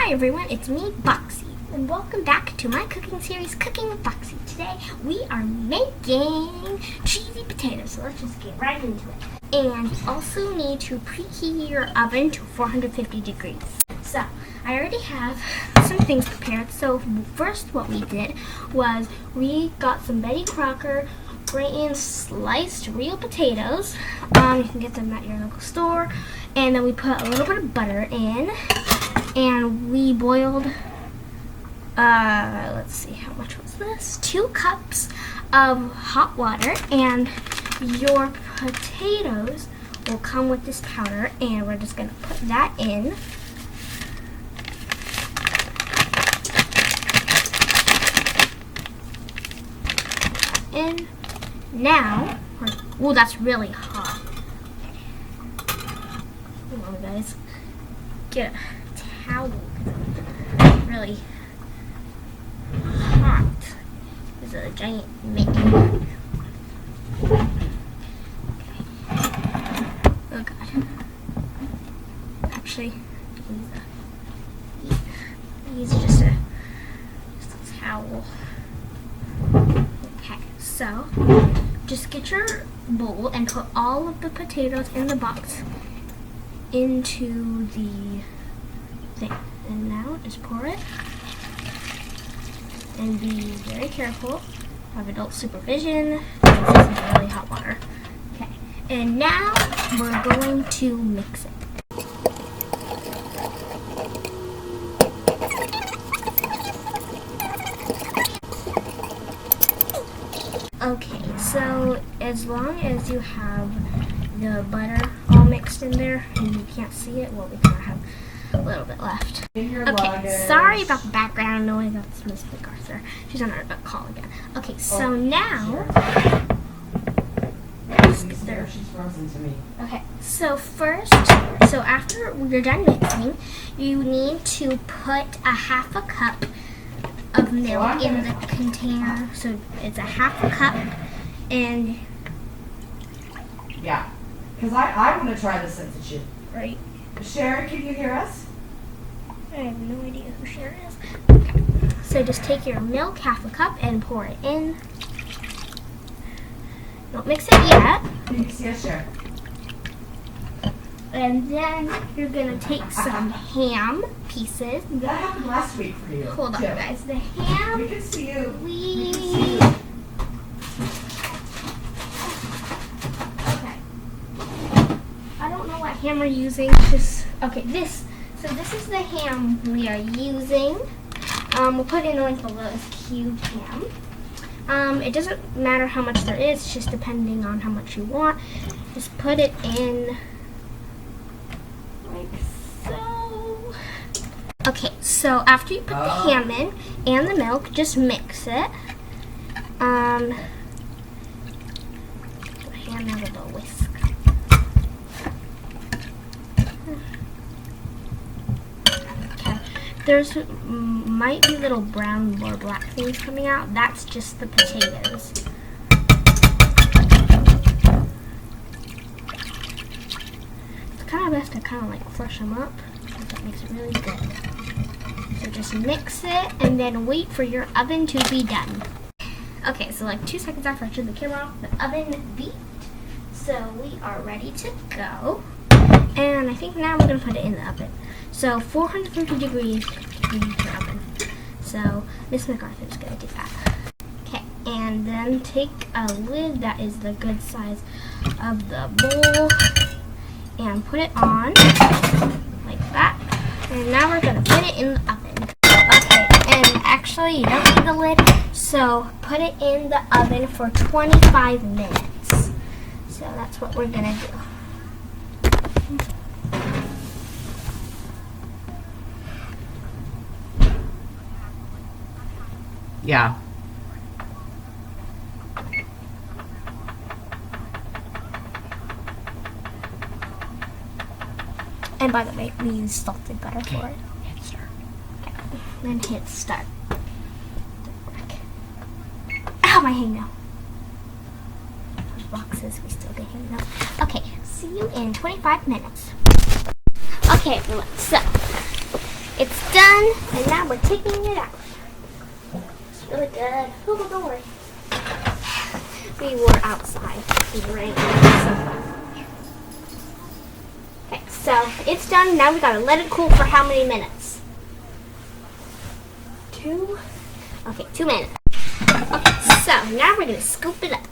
Hi everyone, it's me, Boxy, and welcome back to my cooking series, Cooking with Boxy. Today we are making cheesy potatoes, so let's just get right into it. And you also need to preheat your oven to 450 degrees. So, I already have some things prepared. So first what we did was we got some Betty Crocker brand sliced real potatoes. You can get them at your local store. And then we put a little bit of butter in. And we boiled, let's see, how much was this? 2 cups of hot water, and your potatoes will come with this powder, and we're just going to put that in. And now, oh, that's really hot. Come on, guys. Get it. Towel, really hot. This is a giant mitt. Okay. Oh god. Actually, use just a towel. Okay, so just get your bowl and put all of the potatoes in the box into the thing. And now just pour it and be very careful. Have adult supervision. This is really hot water. Okay, and now we're going to mix it. Okay, so as long as you have the butter all mixed in there and you can't see it, well, we kind of have a little bit left. Okay, sorry about the background noise. That's Miss MacArthur. She's on a call again. Okay, so now she's frozen to me. Okay, so after you're done mixing, you need to put a half a cup of milk in the container. So it's a half a cup, and yeah, because I want to try this since it's you. Right. Sharon, can you hear us? I have no idea who Sharon is. Okay. So just take your milk, half a cup, and pour it in. Don't mix it yet. Can you see us, Sharon? And then you're going to take some ham pieces. That happened last week for you. Hold on, guys. The ham. We can see you. Okay. I don't know what ham we're using. Okay, this is the ham we are using. We'll put in the link below. It's cubed ham. It doesn't matter how much there is, it's just depending on how much you want. Just put it in like so. Okay, so after you put the ham in and the milk, just mix it. The ham has a little whisk. There's might be little brown or black things coming out. That's just the potatoes. It's kind of best to kind of like flush them up. That makes it really good. So just mix it and then wait for your oven to be done. Okay, so like 2 seconds after I turned the camera off, the oven beeped. So we are ready to go. And I think now we're going to put it in the oven. So 450 degrees in your oven. So Miss MacArthur is going to do that. Okay, and then take a lid that is the good size of the bowl and put it on like that. And now we're going to put it in the oven. Okay, and actually you don't need the lid, so put it in the oven for 25 minutes. So that's what we're going to do. Yeah. And by the way, we use salted butter for it. Hit start. Okay. Then hit start. Ow, my hangnail. Those boxes, we still get hangnails. Okay, see you in 25 minutes. Okay, everyone, so It's done, and now we're taking it out. It's really good. Oh, don't worry. We were outside. It was raining. Okay, so it's done. Now we gotta let it cool for how many minutes? 2? Okay, 2 minutes. Okay, so now we're gonna scoop it up.